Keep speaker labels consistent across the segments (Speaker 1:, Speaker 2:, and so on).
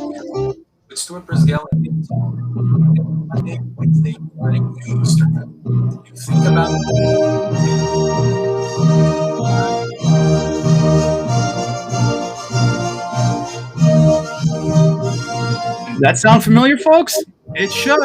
Speaker 1: Tokyo with Stuart Brisgel and David Monday, Wednesday morning Eastern. You think about
Speaker 2: That sound familiar, folks? It should.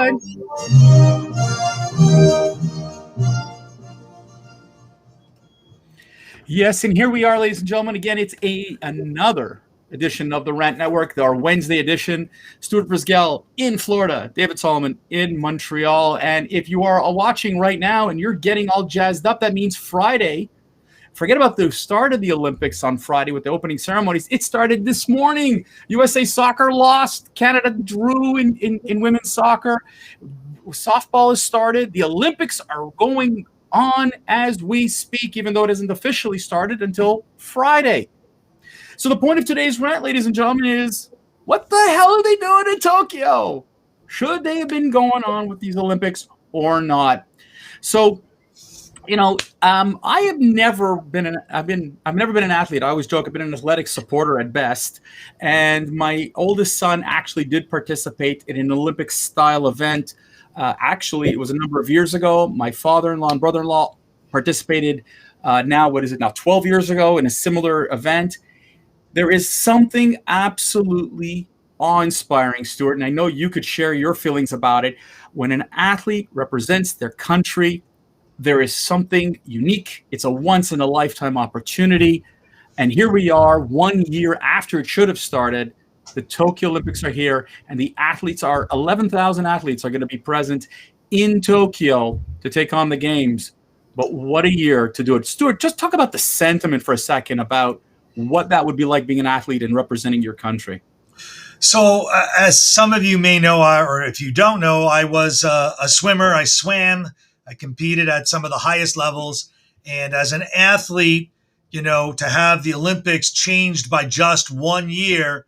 Speaker 2: Yes, and here we are, ladies and gentlemen. Again, it's another edition of the Rant Network, our Wednesday edition. Stuart Brisgel in Florida, David Solomon in Montreal. And if you are watching right now and you're getting all jazzed up, that means Friday. Forget about the start of the Olympics on Friday with the opening ceremonies. It started this morning. USA Soccer lost. Canada drew in women's soccer. Softball has started. The Olympics are going on as we speak, even though it hasn't officially started until Friday. So the point of today's rant, ladies and gentlemen, is what the hell are they doing in Tokyo? Should they have been going on with these Olympics or not? So, I have never been I've never been an athlete. I always joke I've been an athletic supporter at best. And my oldest son actually did participate in an Olympic style event. Actually, it was a number of years ago. My father-in-law and brother-in-law participated now 12 years ago in a similar event. There is something absolutely awe-inspiring, Stuart, and I know you could share your feelings about it. When an athlete represents their country, there is something unique. It's a once-in-a-lifetime opportunity. And here we are 1 year after it should have started. The Tokyo Olympics are here, and the athletes 11,000 athletes are going to be present in Tokyo to take on the games. But what a year to do it. Stuart, just talk about the sentiment for a second about what that would be like being an athlete and representing your country.
Speaker 3: So, as some of you may know, or if you don't know, I was a swimmer. I swam. I competed at some of the highest levels. And as an athlete, to have the Olympics changed by just 1 year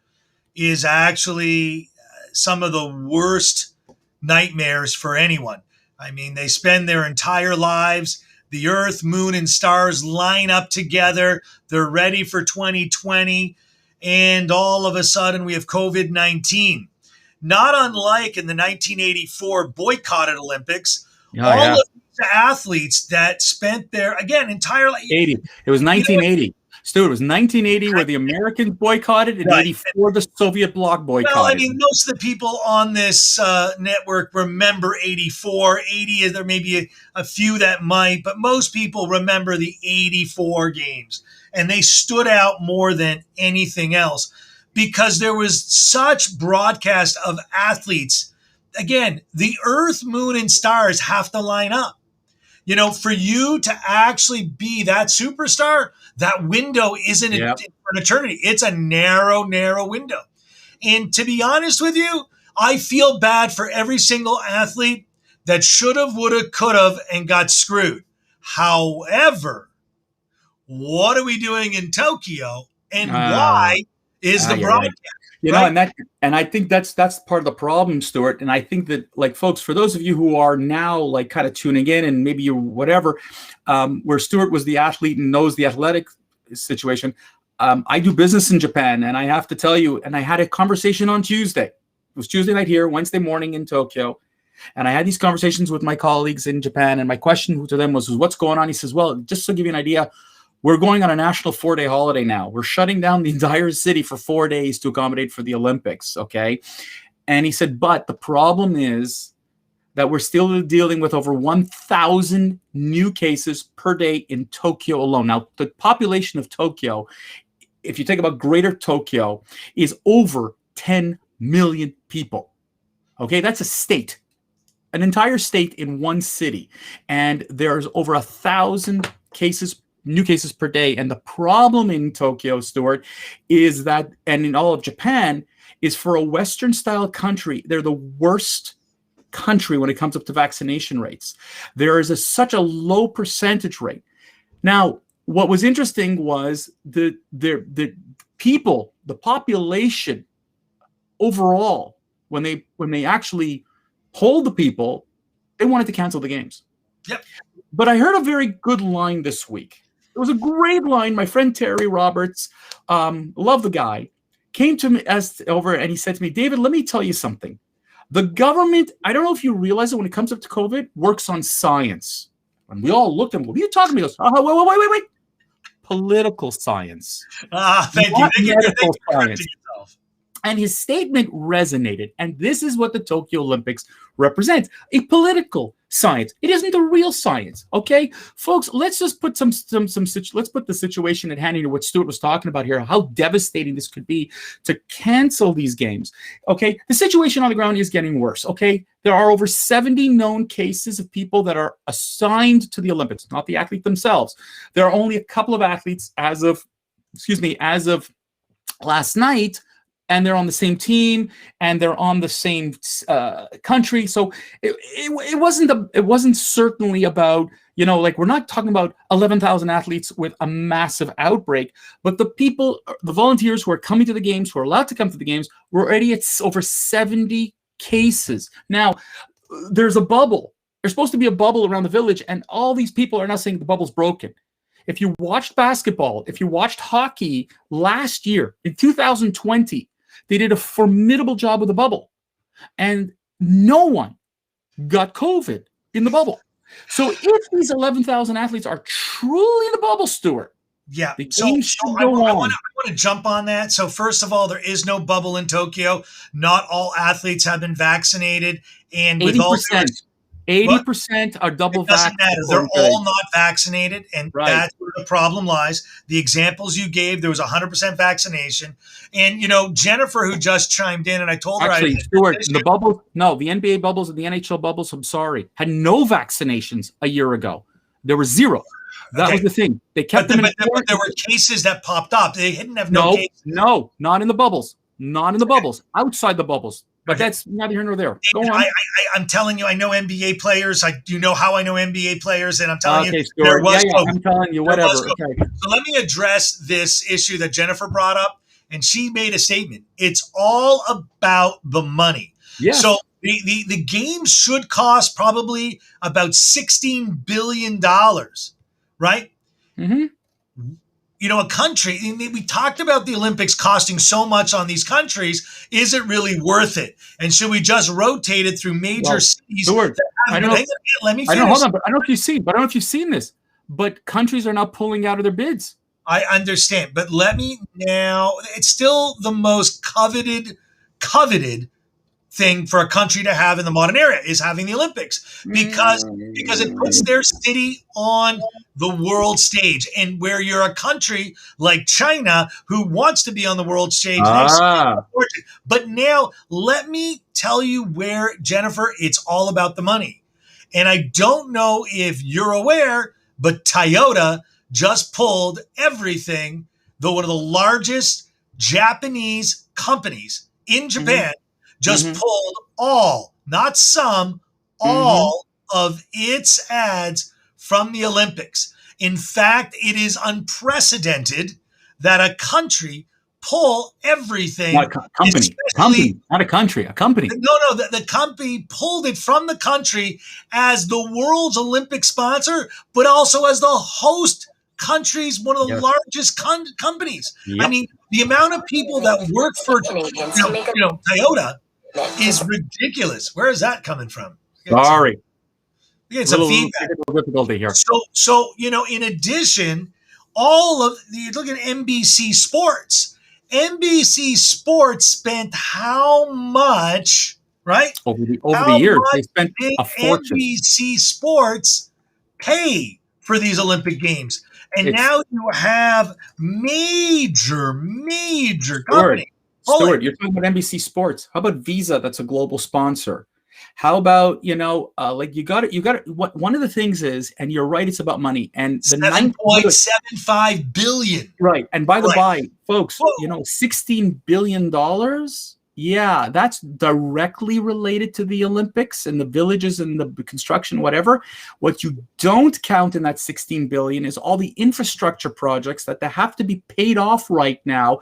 Speaker 3: is actually some of the worst nightmares for anyone. I mean, they spend their entire lives. The earth, moon, and stars line up together. They're ready for 2020. And all of a sudden, we have COVID-19. Not unlike in the 1984 boycotted Olympics. All of these athletes that spent their, entire life.
Speaker 2: 80. It was 1980. Stuart, it was 1980 where the Americans boycotted, and 84 the Soviet bloc boycotted.
Speaker 3: Well, I mean, most of the people on this network remember 84. 80, there may be a few that might, but most people remember the 84 games. And they stood out more than anything else because there was such broadcast of athletes. Again, the earth, moon, and stars have to line up. For you to actually be that superstar, that window isn't for an eternity. It's a narrow, narrow window. And to be honest with you, I feel bad for every single athlete that should have, would have, could have, and got screwed. However, what are we doing in Tokyo, and why is the broadcast?
Speaker 2: Right. And I think that's part of the problem, Stuart. And I think that, folks, for those of you who are now kind of tuning in, and maybe you whatever, where Stuart was the athlete and knows the athletic situation. I do business in Japan, and I have to tell you, and I had a conversation on Tuesday. It was Tuesday night here, Wednesday morning in Tokyo. And I had these conversations with my colleagues in Japan, and my question to them was, what's going on? He says, well, just to give you an idea, we're going on a national 4-day holiday now. We're shutting down the entire city for 4 days to accommodate for the Olympics, okay? And he said, but the problem is that we're still dealing with over 1,000 new cases per day in Tokyo alone. Now, the population of Tokyo, if you think about Greater Tokyo, is over 10 million people, okay? That's a state, an entire state in one city. And there's over 1,000 new cases per day. And the problem in Tokyo, Stuart, is that, and in all of Japan, is for a Western style country, they're the worst country when it comes up to vaccination rates. There is such a low percentage rate. Now, what was interesting was the people, the population overall, when they actually polled the people, they wanted to cancel the games.
Speaker 3: Yep.
Speaker 2: But I heard a very good line this week. It was a great line. My friend Terry Roberts, love the guy, came to me and he said to me, David, let me tell you something. The government, I don't know if you realize it when it comes up to COVID, works on science. And we all looked at him. What are you talking about? He goes, wait. Political science.
Speaker 3: Thank you.
Speaker 2: Medical science.
Speaker 3: Yourself.
Speaker 2: And his statement resonated. And this is what the Tokyo Olympics represents, a political science. It isn't the real science. Okay, folks, let's just put let's put the situation at hand into what Stuart was talking about here, how devastating this could be to cancel these games. Okay, the situation on the ground is getting worse. Okay, there are over 70 known cases of people that are assigned to the Olympics, not the athlete themselves. There are only a couple of athletes as of last night, and they're on the same team and they're on the same country. So it wasn't certainly about, like, we're not talking about 11,000 athletes with a massive outbreak, but the volunteers who are coming to the games, who are allowed to come to the games, were already at over 70 cases. Now, there's a bubble. There's supposed to be a bubble around the village, and all these people are now saying the bubble's broken. If you watched basketball, if you watched hockey last year, in 2020, they did a formidable job with the bubble, and no one got COVID in the bubble. So if these 11,000 athletes are truly in the bubble, Stuart,
Speaker 3: yeah,
Speaker 2: the game should go on.
Speaker 3: I want to jump on that. So first of all, there is no bubble in Tokyo. Not all athletes have been vaccinated, and
Speaker 2: 80%. 80% are double vaccinated.
Speaker 3: They're all not vaccinated, and that's where the problem lies. The examples you gave, there was 100% vaccination. And, Jennifer, who just chimed in, and I told her...
Speaker 2: Actually, Stuart, the NBA bubbles and the NHL bubbles, I'm sorry, had no vaccinations a year ago. There were zero. That was the thing. They kept them in
Speaker 3: but there were cases that popped up. They didn't have no cases.
Speaker 2: No, not in the bubbles. Not in the bubbles. Outside the bubbles. But that's neither here nor there. Go on.
Speaker 3: I'm telling you, I know NBA players. You know how I know NBA players, and I'm telling you,
Speaker 2: Stuart.
Speaker 3: there was COVID.
Speaker 2: I'm telling you, whatever. Okay.
Speaker 3: So let me address this issue that Jennifer brought up, and she made a statement. It's all about the money.
Speaker 2: Yes.
Speaker 3: So the games should cost probably about $16 billion, right?
Speaker 2: Mm-hmm.
Speaker 3: A country, we talked about the Olympics costing so much on these countries. Is it really worth it? And should we just rotate it through major cities?
Speaker 2: Stuart,
Speaker 3: let me finish.
Speaker 2: I don't know if you've seen this, but countries are now pulling out of their bids.
Speaker 3: I understand, but it's still the most coveted thing for a country to have in the modern era is having the Olympics because it puts their city on the world stage. And where you're a country like China who wants to be on the world stage, but now let me tell you where, Jennifer, it's all about the money. And I don't know if you're aware, but Toyota just pulled everything, one of the largest Japanese companies in Japan, pulled all, not some, all of its ads from the Olympics. In fact, it is unprecedented that a country pull everything.
Speaker 2: Not a company, not a country, a company.
Speaker 3: No, the company pulled it from the country as the world's Olympic sponsor, but also as the host country's one of the largest companies. Yep. I mean, the amount of people that work for Toyota is ridiculous. Where is that coming from?
Speaker 2: Sorry.
Speaker 3: We get some feedback.
Speaker 2: Difficulty here.
Speaker 3: So in addition, you look at NBC Sports. NBC Sports spent how much, right?
Speaker 2: Over the years, they spent a fortune.
Speaker 3: NBC Sports pay for these Olympic Games. And now you have major companies.
Speaker 2: Stuart, you're talking about NBC Sports. How about Visa? That's a global sponsor. How about, you got it. One of the things is, and you're right, it's about money. And the
Speaker 3: $9.75 billion.
Speaker 2: Right. And by the by, folks, $16 billion. Yeah, that's directly related to the Olympics and the villages and the construction, whatever. What you don't count in that $16 billion is all the infrastructure projects that they have to be paid off right now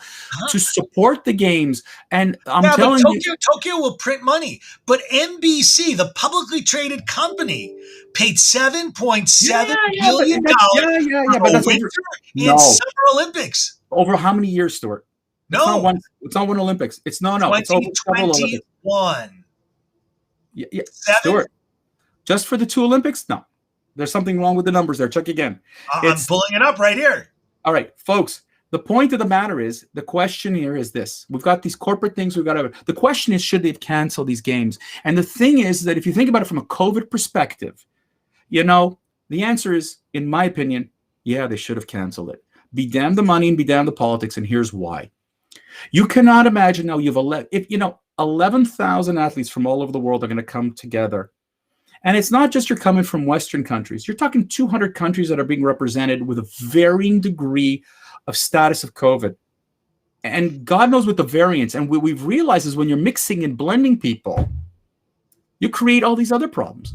Speaker 2: to support the games. And I'm telling you,
Speaker 3: Tokyo will print money, but NBC, the publicly traded company, paid $7.7 billion for the winter and Summer Olympics.
Speaker 2: Over how many years, Stuart? It's not
Speaker 3: No,
Speaker 2: one. It's not one Olympics. It's no. It's over several Olympics.
Speaker 3: 2021.
Speaker 2: Yeah,
Speaker 3: 7?
Speaker 2: Stuart. Just for the 2 Olympics? No. There's something wrong with the numbers there. Check again.
Speaker 3: I'm pulling it up right here.
Speaker 2: All right, folks. The point of the matter is, the question here is this. We've got these corporate things we've got to. The question is, should they have canceled these games? And the thing is that if you think about it from a COVID perspective, the answer is, in my opinion, yeah, they should have canceled it. Be damned the money and be damned the politics, and here's why. You cannot imagine now you've 11,000 athletes from all over the world are going to come together. And it's not just you're coming from Western countries. You're talking 200 countries that are being represented with a varying degree of status of COVID. And God knows what the variants. And what we've realized is when you're mixing and blending people, you create all these other problems.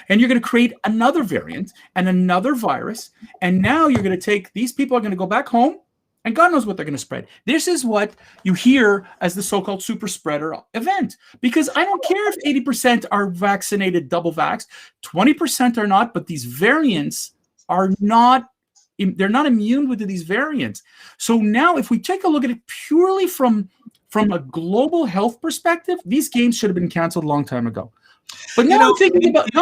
Speaker 2: And you're going to create another variant and another virus. And now you're going to take, these people are going to go back home, and God knows what they're going to spread. This is what you hear as the so-called super spreader event. Because I don't care if 80% are vaccinated, double vaxxed, 20% are not, but these variants are not, they're not immune to these variants. So now if we take a look at it purely from a global health perspective, these games should have been canceled a long time ago. But now I'm thinking about,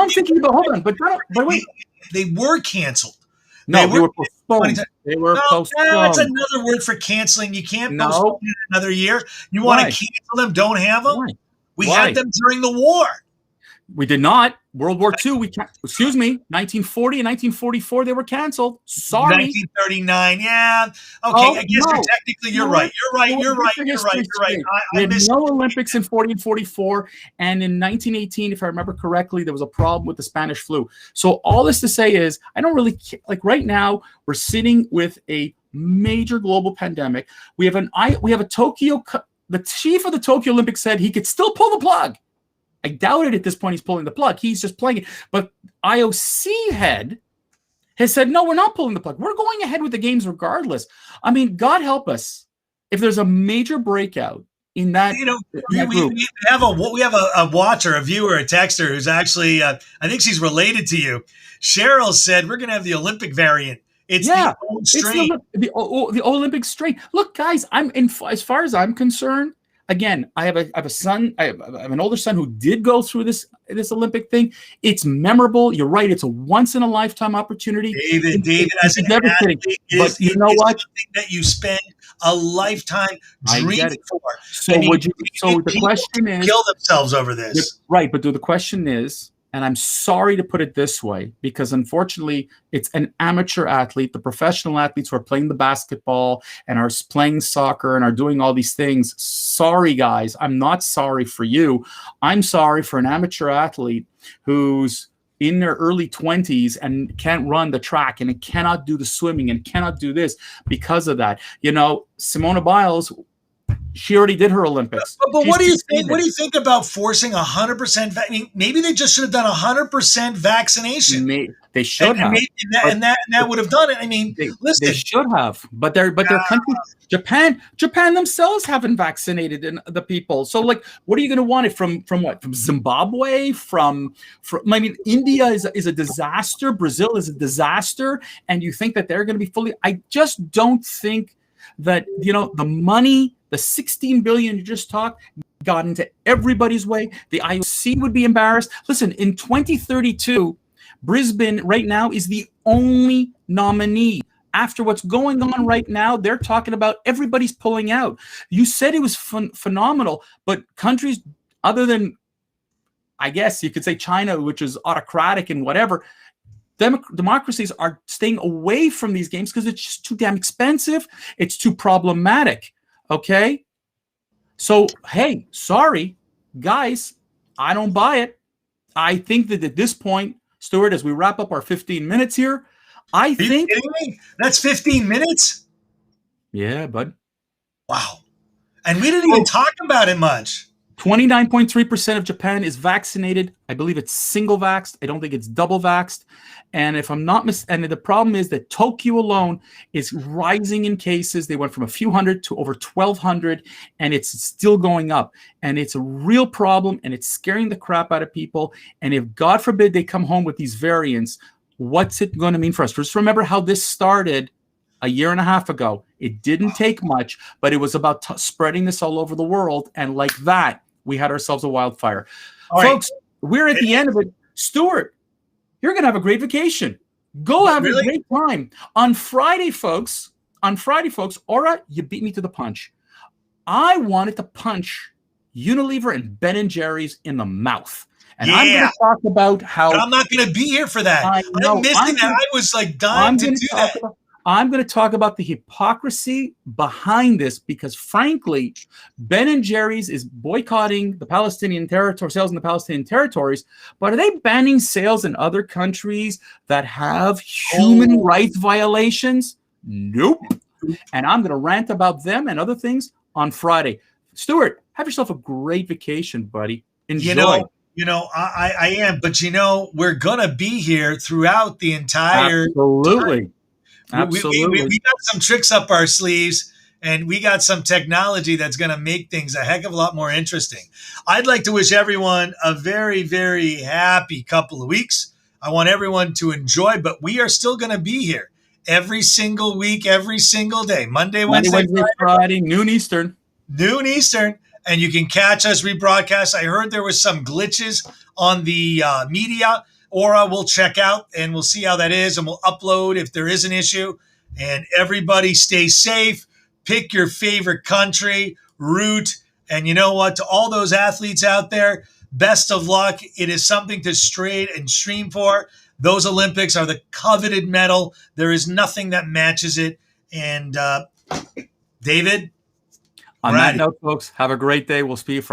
Speaker 2: hold on, but wait.
Speaker 3: They were canceled.
Speaker 2: No, they were postponed. They were postponed.
Speaker 3: That's another word for canceling. You can't postpone it another year. You want to cancel them, don't have them?
Speaker 2: Why?
Speaker 3: We had them during the war.
Speaker 2: We did not. World War II, 1940 and 1944, they were canceled. Sorry.
Speaker 3: 1939, yeah. Okay, I guess technically you're right. You're right.
Speaker 2: We had no Olympics in 40 and 44. And in 1918, if I remember correctly, there was a problem with the Spanish flu. So all this to say is, I don't really like right now, we're sitting with a major global pandemic. We have a Tokyo, the chief of the Tokyo Olympics said he could still pull the plug. I doubt it at this point he's pulling the plug. He's just playing it. But IOC head has said, no, we're not pulling the plug. We're going ahead with the games regardless. I mean, God help us if there's a major breakout in that.
Speaker 3: We have a watcher, a viewer, a texter who's actually, I think she's related to you. Cheryl said, we're going to have the Olympic variant. It's the old strain.
Speaker 2: The Olympic strain. Look, guys, as far as I'm concerned, again, I have a son. I have an older son who did go through this Olympic thing. It's memorable. You're right. It's a once in a lifetime opportunity.
Speaker 3: David, as an athlete,
Speaker 2: but you know what?
Speaker 3: Something that you spend a lifetime dreaming for.
Speaker 2: So the question is,
Speaker 3: kill themselves over this,
Speaker 2: right? But the question is, and I'm sorry to put it this way, because unfortunately, it's an amateur athlete. The professional athletes who are playing the basketball and are playing soccer and are doing all these things. Sorry, guys. I'm not sorry for you. I'm sorry for an amateur athlete who's in their early 20s and can't run the track and cannot do the swimming and cannot do this because of that. Simone Biles, she already did her Olympics.
Speaker 3: But what do you think? What do you think about forcing 100%? I mean, maybe they just should have done 100% vaccination.
Speaker 2: They should have,
Speaker 3: and that would have done it. I mean, listen,
Speaker 2: they should have, but their country, Japan themselves haven't vaccinated the people. So, like, what are you going to want it from? What? From Zimbabwe? From I mean, India is a disaster. Brazil is a disaster, and you think that they're going to be fully? I just don't think that the money. The 16 billion you just talked got into everybody's way. The IOC would be embarrassed. Listen, in 2032, Brisbane right now is the only nominee. After what's going on right now, they're talking about everybody's pulling out. You said it was phenomenal, but countries other than, I guess you could say China, which is autocratic and whatever, democracies are staying away from these games because it's just too damn expensive. It's too problematic. Okay, so hey, sorry, guys, I don't buy it. I think that at this point, Stuart, as we wrap up our 15 minutes here, I think. Are you
Speaker 3: kidding me? That's 15 minutes?
Speaker 2: Yeah, bud.
Speaker 3: Wow. And we didn't even talk about it much.
Speaker 2: 29.3% of Japan is vaccinated. I believe it's single vaxxed. I don't think it's double vaxxed. And if I'm not and the problem is that Tokyo alone is rising in cases. They went from a few hundred to over 1,200, and it's still going up. And it's a real problem, and it's scaring the crap out of people. And if, God forbid, they come home with these variants, what's it going to mean for us? Just remember how this started a year and a half ago. It didn't take much, but it was about spreading this all over the world. And like that, we had ourselves a wildfire.
Speaker 3: All
Speaker 2: Folks, we're at the end of it. Stuart, you're going to have a great vacation. Go have a great time. On Friday, folks, Aura, you beat me to the punch. I wanted to punch Unilever and Ben & Jerry's in the mouth. And I'm going to talk about how...
Speaker 3: But I'm not going to be here for that. I'm missing that. I was like dying to do that.
Speaker 2: I'm going to talk about the hypocrisy behind this because, frankly, Ben & Jerry's is boycotting the Palestinian territory, sales in the Palestinian territories, but are they banning sales in other countries that have human rights violations? Nope. And I'm going to rant about them and other things on Friday. Stuart, have yourself a great vacation, buddy. Enjoy.
Speaker 3: I am, but we're going to be here throughout the entire
Speaker 2: time.
Speaker 3: Absolutely. We got some tricks up our sleeves, and we got some technology that's going to make things a heck of a lot more interesting. I'd like to wish everyone a very, very happy couple of weeks. I want everyone to enjoy, but we are still going to be here every single week, every single day, Monday, Wednesday,
Speaker 2: Friday, noon Eastern.
Speaker 3: And you can catch us rebroadcast. I heard there was some glitches on the media. Aura we'll check out and we'll see how that is, and we'll upload if there is an issue. And everybody stay safe. Pick your favorite country, root, and you know what? To all those athletes out there, best of luck. It is something to stream for. Those Olympics are the coveted medal. There is nothing that matches it. And David?
Speaker 2: On that note, folks, have a great day. We'll see you Friday.